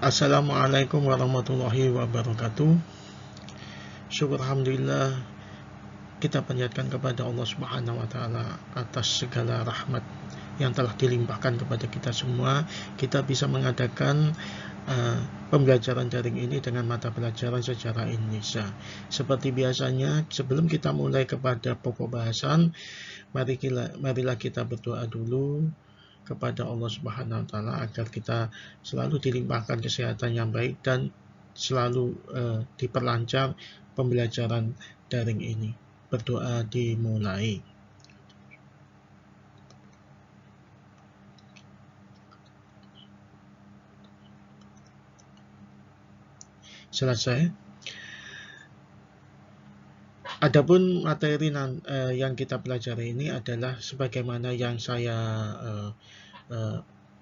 Assalamualaikum warahmatullahi wabarakatuh. Syukur alhamdulillah kita panjatkan kepada Allah Subhanahu wa taala atas segala rahmat yang telah dilimpahkan kepada kita semua. Kita bisa mengadakan pembelajaran daring ini dengan mata pelajaran sejarah Indonesia. Seperti biasanya, sebelum kita mulai kepada pokok bahasan, marilah kita berdoa dulu kepada Allah Subhanahu wa taala agar kita selalu dilimpahkan kesehatan yang baik dan selalu diperlancar pembelajaran daring ini. Berdoa dimulai. Selesai. Adapun materi yang kita pelajari ini adalah sebagaimana yang saya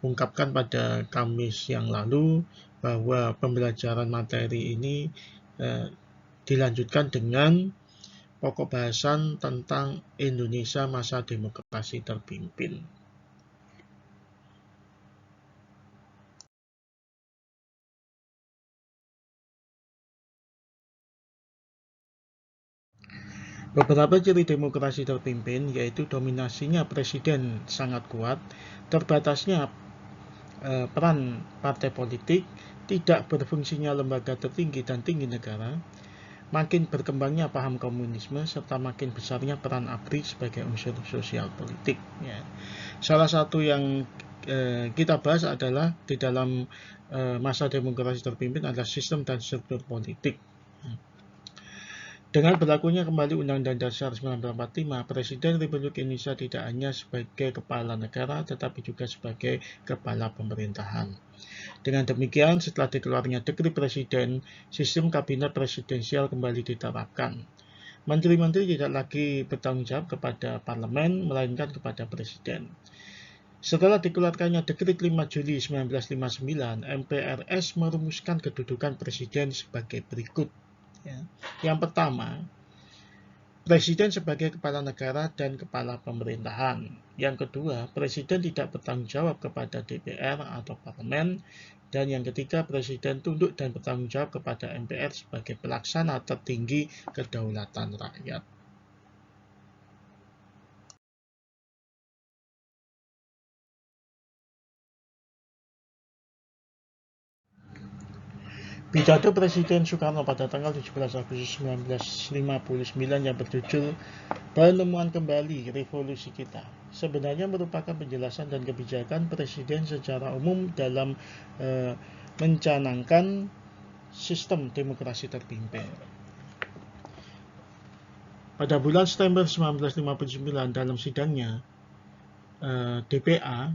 ungkapkan pada Kamis yang lalu, bahwa pembelajaran materi ini dilanjutkan dengan pokok bahasan tentang Indonesia masa demokrasi terpimpin. Beberapa ciri demokrasi terpimpin yaitu dominasinya presiden sangat kuat, terbatasnya peran partai politik, tidak berfungsinya lembaga tertinggi dan tinggi negara, makin berkembangnya paham komunisme, serta makin besarnya peran ABRI sebagai unsur sosial politik. Ya. Salah satu yang kita bahas adalah di dalam masa demokrasi terpimpin adalah sistem dan struktur politik. Dengan berlakunya kembali Undang-Undang Dasar 1945, Presiden Republik Indonesia tidak hanya sebagai kepala negara, tetapi juga sebagai kepala pemerintahan. Dengan demikian, setelah dikeluarnya dekret Presiden, sistem kabinet presidensial kembali diterapkan. Menteri-menteri tidak lagi bertanggung jawab kepada parlemen, melainkan kepada Presiden. Setelah dikeluarkannya dekret 5 Juli 1959, MPRS merumuskan kedudukan Presiden sebagai berikut. Yang pertama, Presiden sebagai kepala negara dan kepala pemerintahan. Yang kedua, Presiden tidak bertanggung jawab kepada DPR atau parlemen. Dan yang ketiga, Presiden tunduk dan bertanggung jawab kepada MPR sebagai pelaksana tertinggi kedaulatan rakyat. Pidato Presiden Soekarno pada tanggal 17 Agustus 1959 yang berjudul Penemuan Kembali Revolusi Kita sebenarnya merupakan penjelasan dan kebijakan Presiden secara umum dalam mencanangkan sistem demokrasi terpimpin. Pada bulan September 1959 dalam sidangnya DPA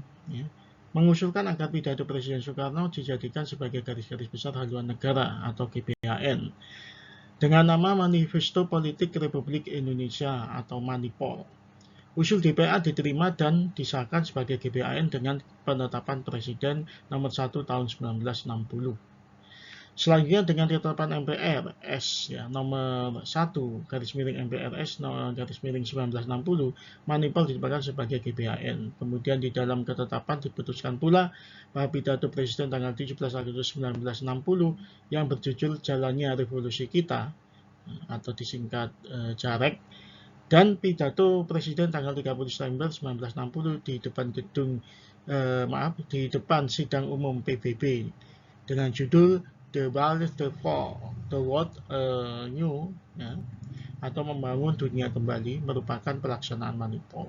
mengusulkan agar pidato Presiden Soekarno dijadikan sebagai garis-garis besar haluan negara atau GBHN dengan nama Manifesto Politik Republik Indonesia atau Manipol. Usul DPA diterima dan disahkan sebagai GBHN dengan penetapan Presiden nomor 1 tahun 1960. Selanjutnya dengan ketetapan MPRS nomor 1 garis miring MPRS garis miring 1960, Manipol ditetapkan sebagai GBHN. Kemudian di dalam ketetapan diputuskan pula bahwa pidato Presiden tanggal 17 Agustus 1960 yang berjudul Jalannya Revolusi Kita atau disingkat JAREK, dan pidato Presiden tanggal 30 September 1960 di depan di depan sidang umum PBB dengan judul The World New atau Membangun Dunia Kembali merupakan pelaksanaan Manipol.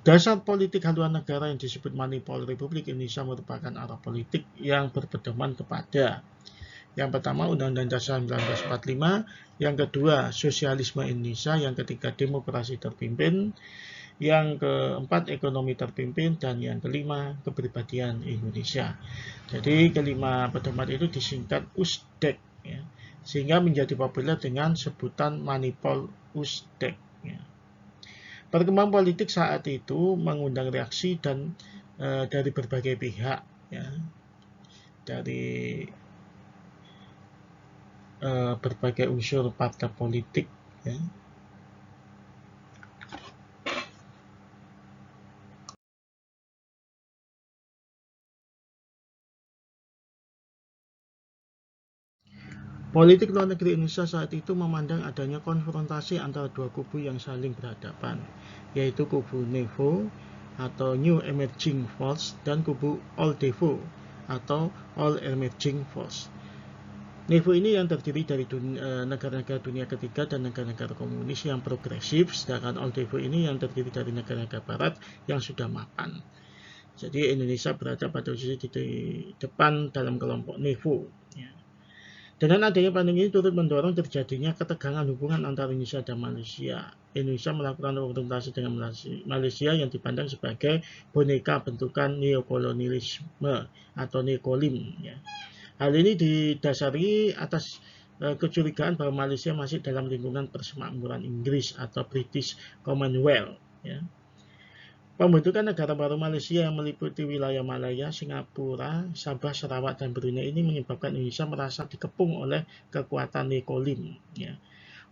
Dasar politik haluan negara yang disebut Manipol Republik Indonesia merupakan arah politik yang berpedoman kepada yang pertama Undang-Undang Dasar 1945, yang kedua sosialisme Indonesia, yang ketiga demokrasi terpimpin, yang keempat ekonomi terpimpin, dan yang kelima kepribadian Indonesia. Jadi kelima pedoman itu disingkat USDEK sehingga menjadi populer dengan sebutan Manipol USDEK. Perkembangan politik saat itu mengundang reaksi dan dari berbagai pihak dari berbagai unsur partai politik Politik luar negeri Indonesia saat itu memandang adanya konfrontasi antara dua kubu yang saling berhadapan, yaitu kubu NEVO atau New Emerging Force dan kubu Old Devo atau Old Emerging Force. NEVO ini yang terdiri dari negara-negara dunia ketiga dan negara-negara komunis yang progresif, sedangkan Old Devo ini yang terdiri dari negara-negara barat yang sudah mapan. Jadi Indonesia berada pada posisi di depan dalam kelompok NEVO. Ya. Dengan adanya pandemi ini turut mendorong terjadinya ketegangan hubungan antara Indonesia dan Malaysia. Indonesia melakukan konfrontasi dengan Malaysia yang dipandang sebagai boneka bentukan neokolonialisme atau neokolim. Ya. Hal ini didasari atas kecurigaan bahwa Malaysia masih dalam lingkungan persemakmuran Inggris atau British Commonwealth. Ya. Pembentukan negara baru Malaysia yang meliputi wilayah Malaya, Singapura, Sabah, Sarawak, dan Brunei ini menyebabkan Indonesia merasa dikepung oleh kekuatan neokolim. Ya.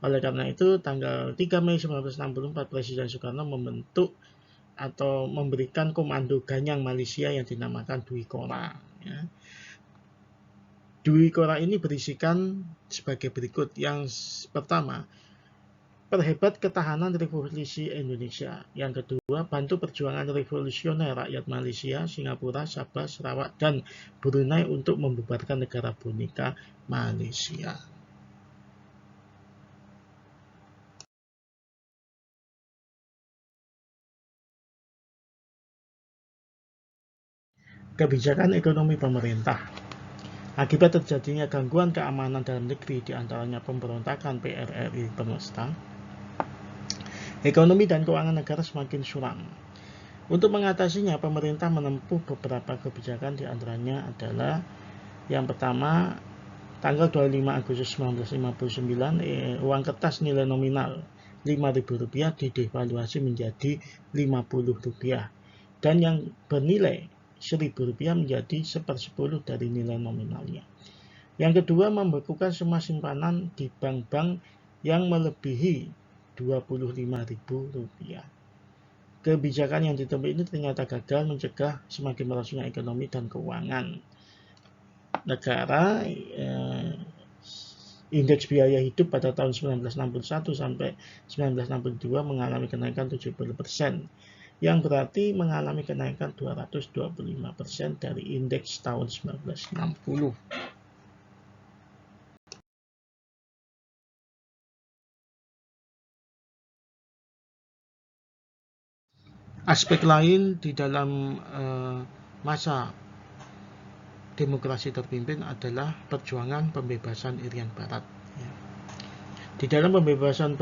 Oleh karena itu, tanggal 3 Mei 1964, Presiden Soekarno membentuk atau memberikan komando ganyang Malaysia yang dinamakan Dwi Kora. Ya. Dwi Kora ini berisikan sebagai berikut. Yang pertama, perhebat ketahanan revolusi Indonesia. Yang kedua, bantu perjuangan revolusioner rakyat Malaysia, Singapura, Sabah, Sarawak, dan Brunei untuk membubarkan negara boneka Malaysia. Kebijakan ekonomi pemerintah. Akibat terjadinya gangguan keamanan dalam negeri, diantaranya pemberontakan PRRI Penusta, ekonomi dan keuangan negara semakin suram. Untuk mengatasinya, pemerintah menempuh beberapa kebijakan, diantaranya adalah yang pertama, tanggal 25 Agustus 1959, uang kertas nilai nominal Rp5.000 didevaluasi menjadi Rp50 dan yang bernilai Rp1.000 menjadi 1/10 dari nilai nominalnya. Yang kedua, membekukan semua simpanan di bank-bank yang melebihi Rp25.000. Kebijakan yang ditempuh ini ternyata gagal mencegah semakin merosotnya ekonomi dan keuangan negara. Indeks biaya hidup pada tahun 1961 sampai 1962 mengalami kenaikan 70%, yang berarti mengalami kenaikan 225% dari indeks tahun 1960. Aspek lain di dalam masa demokrasi terpimpin adalah perjuangan pembebasan Irian Barat. Di dalam pembebasan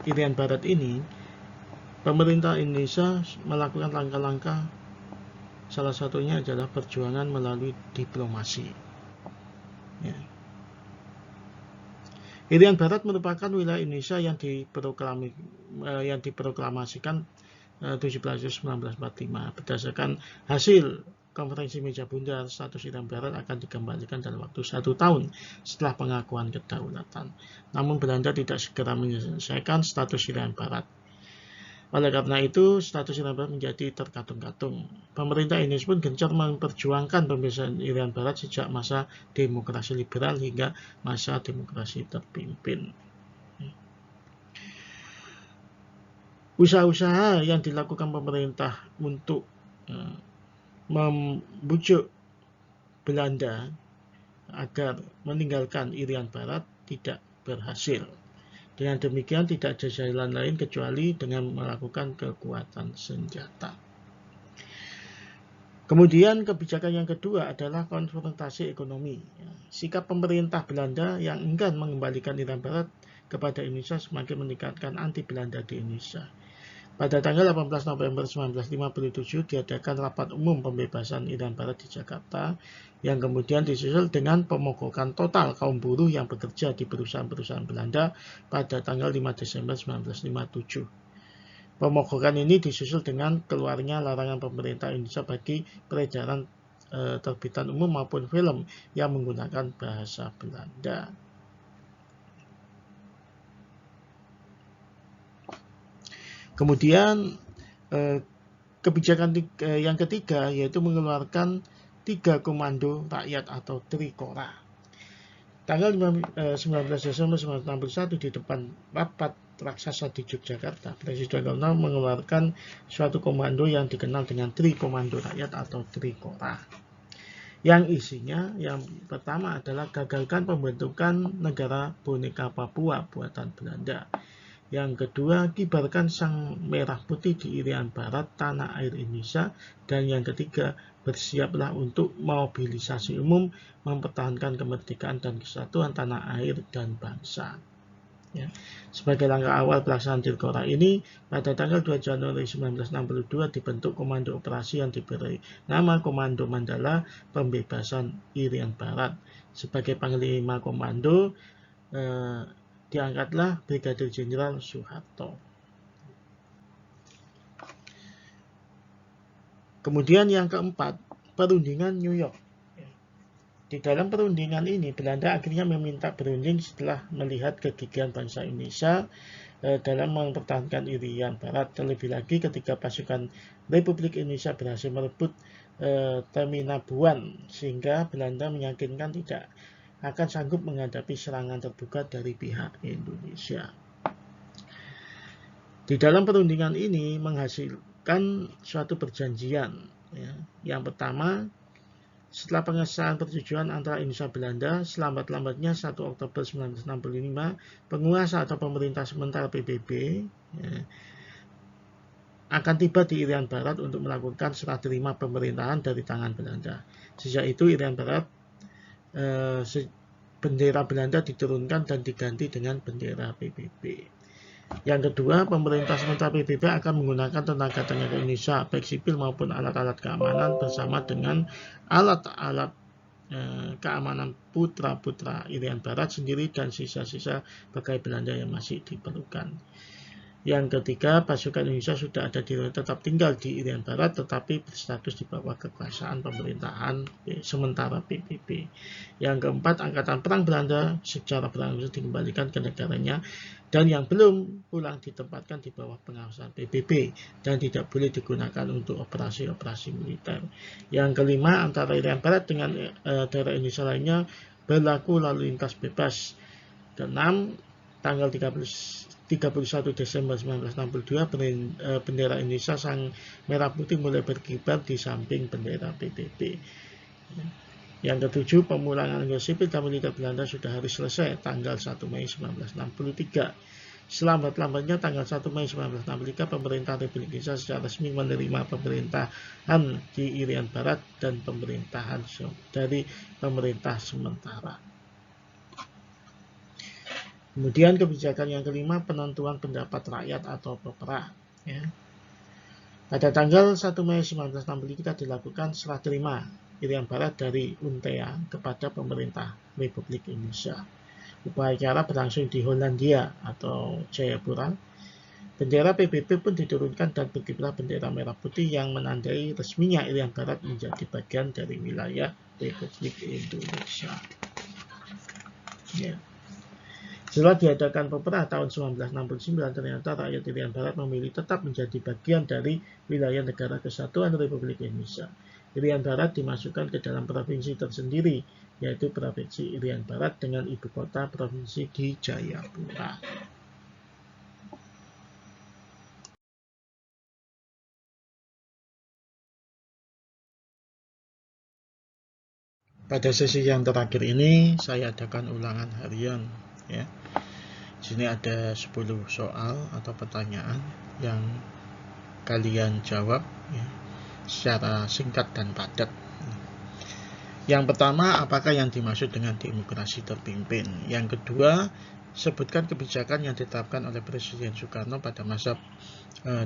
Irian Barat ini, pemerintah Indonesia melakukan langkah-langkah, salah satunya adalah perjuangan melalui diplomasi. Ya. Irian Barat merupakan wilayah Indonesia yang diproklamasikan 17 Agustus 1945. Berdasarkan hasil konferensi meja bundar, status Irian Barat akan dikembalikan dalam waktu 1 tahun setelah pengakuan kedaulatan. Namun Belanda tidak segera menyelesaikan status Irian Barat. Oleh karena itu, status Irian Barat menjadi terkatung-katung. Pemerintah Indonesia pun gencar memperjuangkan pembebasan Irian Barat sejak masa demokrasi liberal hingga masa demokrasi terpimpin. Usaha-usaha yang dilakukan pemerintah untuk membujuk Belanda agar meninggalkan Irian Barat tidak berhasil. Dengan demikian tidak ada jalan lain kecuali dengan melakukan kekuatan senjata. Kemudian kebijakan yang kedua adalah konfrontasi ekonomi. Sikap pemerintah Belanda yang enggan mengembalikan Irian Barat kepada Indonesia semakin meningkatkan anti Belanda di Indonesia. Pada tanggal 18 November 1957 diadakan rapat umum pembebasan Irian Barat di Jakarta, yang kemudian disusul dengan pemogokan total kaum buruh yang bekerja di perusahaan-perusahaan Belanda pada tanggal 5 Desember 1957. Pemogokan ini disusul dengan keluarnya larangan pemerintah Indonesia bagi peredaran terbitan umum maupun film yang menggunakan bahasa Belanda. Kemudian kebijakan yang ketiga yaitu mengeluarkan 3 komando rakyat atau Trikora. Tanggal 19 Desember 1961 di depan rapat raksasa di Yogyakarta, Presiden Soekarno mengeluarkan suatu komando yang dikenal dengan Tri Komando Rakyat atau Trikora. Yang isinya yang pertama adalah gagalkan pembentukan negara boneka Papua buatan Belanda. Yang kedua, kibarkan sang merah putih di irian barat tanah air Indonesia. Dan yang ketiga, bersiaplah untuk mobilisasi umum mempertahankan kemerdekaan dan kesatuan tanah air dan bangsa. Ya. Sebagai langkah awal pelaksanaan Trikora ini, pada tanggal 2 Januari 1962 dibentuk Komando Operasi yang diberi nama Komando Mandala Pembebasan Irian Barat. Sebagai Panglima Komando, diangkatlah Brigadir Jenderal Soeharto. Kemudian yang keempat, perundingan New York. Di dalam perundingan ini, Belanda akhirnya meminta berunding setelah melihat kegigihan bangsa Indonesia dalam mempertahankan irian barat. Terlebih lagi ketika pasukan Republik Indonesia berhasil merebut Termina Buan, sehingga Belanda meyakinkan tidak akan sanggup menghadapi serangan terbuka dari pihak Indonesia. Di dalam perundingan ini menghasilkan suatu perjanjian. Ya. Yang pertama, setelah pengesahan persetujuan antara Indonesia Belanda, selambat-lambatnya 1 Oktober 1965, penguasa atau pemerintah sementara PBB akan tiba di irian barat untuk melakukan serah terima pemerintahan dari tangan Belanda. Sejak itu irian barat bendera Belanda diturunkan dan diganti dengan bendera PBB. Yang kedua, pemerintah sementara PBB akan menggunakan tenaga Indonesia, baik sipil maupun alat-alat keamanan bersama dengan alat-alat keamanan putra-putra irian barat sendiri dan sisa-sisa bekai Belanda yang masih diperlukan. Yang ketiga, pasukan Indonesia sudah ada tetap tinggal di irian barat tetapi berstatus di bawah kekuasaan pemerintahan sementara PBB. Yang keempat, angkatan perang Belanda secara berangsur dikembalikan ke negaranya dan yang belum pulang ditempatkan di bawah pengawasan PBB dan tidak boleh digunakan untuk operasi-operasi militer. Yang kelima, antara irian barat dengan daerah Indonesia lainnya berlaku lalu lintas bebas. Keenam, tanggal 31 Desember 1962 bendera Indonesia sang merah putih mulai berkibar di samping bendera PBB. Yang ketujuh, pemulangan anggota sipil dan militer Belanda sudah harus selesai tanggal 1 Mei 1963. Selambat-lambatnya tanggal 1 Mei 1963 pemerintah Republik Indonesia secara resmi menerima pemerintahan di irian barat dan pemerintahan dari pemerintah sementara. Kemudian kebijakan yang kelima, penentuan pendapat rakyat atau peperang. Ya. Pada tanggal 1 Mei 1963 dilakukan serah terima irian barat dari UNTEA kepada pemerintah Republik Indonesia. Upacara berlangsung di Hollandia atau Jayapura. Bendera PBB pun diturunkan dan berkibarlah bendera merah putih yang menandai resminya irian barat menjadi bagian dari wilayah Republik Indonesia. Ya. Setelah diadakan peperang tahun 1969, ternyata rakyat irian barat memilih tetap menjadi bagian dari wilayah Negara Kesatuan Republik Indonesia. Irian Barat dimasukkan ke dalam provinsi tersendiri, yaitu Provinsi Irian Barat dengan ibu kota provinsi di Jayapura. Pada sesi yang terakhir ini saya adakan ulangan harian. Ya. Di sini ada 10 soal atau pertanyaan yang kalian jawab ya, secara singkat dan padat. Yang pertama, apakah yang dimaksud dengan demokrasi terpimpin? Yang kedua, sebutkan kebijakan yang ditetapkan oleh Presiden Soekarno pada masa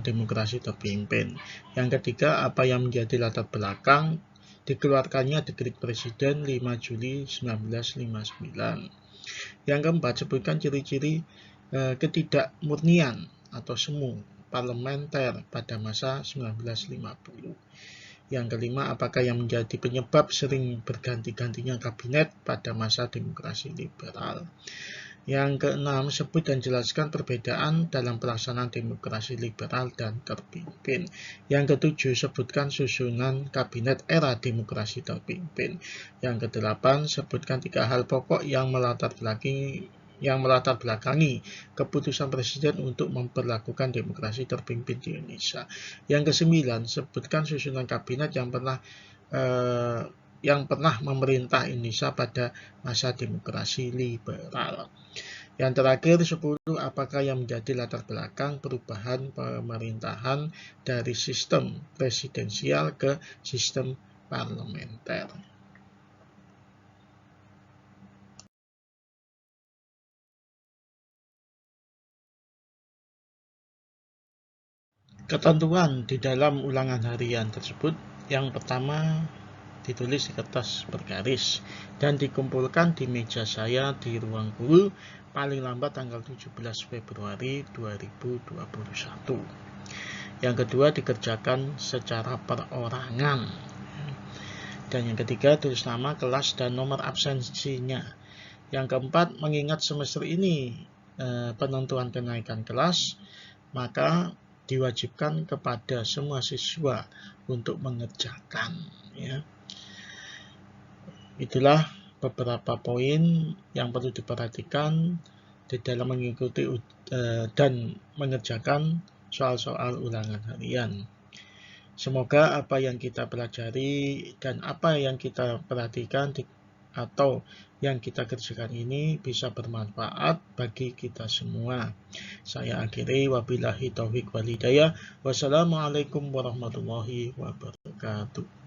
demokrasi terpimpin. Yang ketiga, apa yang menjadi latar belakang dikeluarkannya Dekret Presiden 5 Juli 1959. Yang keempat, sebutkan ciri-ciri ketidakmurnian atau semu parlementer pada masa 1950. Yang kelima, apakah yang menjadi penyebab sering berganti-gantinya kabinet pada masa demokrasi liberal? Yang keenam, sebut dan jelaskan perbedaan dalam pelaksanaan demokrasi liberal dan terpimpin. Yang ketujuh, sebutkan susunan kabinet era demokrasi terpimpin. Yang kedelapan, sebutkan 3 hal pokok yang melatar belakangi keputusan Presiden untuk memperlakukan demokrasi terpimpin di Indonesia. Yang kesembilan, sebutkan susunan kabinet yang pernah memerintah Indonesia pada masa demokrasi liberal. Yang terakhir 10, apakah yang menjadi latar belakang perubahan pemerintahan dari sistem presidensial ke sistem parlementer. Ketentuan di dalam ulangan harian tersebut, yang pertama ditulis di kertas bergaris dan dikumpulkan di meja saya di ruang guru paling lambat tanggal 17 Februari 2021. Yang kedua, dikerjakan secara perorangan. Dan yang ketiga, tulis nama, kelas, dan nomor absensinya. Yang keempat, mengingat semester ini penentuan kenaikan kelas, maka diwajibkan kepada semua siswa untuk mengerjakan, ya. Itulah beberapa poin yang perlu diperhatikan di dalam mengikuti dan mengerjakan soal-soal ulangan harian. Semoga apa yang kita pelajari dan apa yang kita perhatikan atau yang kita kerjakan ini bisa bermanfaat bagi kita semua. Saya akhiri, wabillahi taufiq wal hidayah. Wassalamualaikum warahmatullahi wabarakatuh.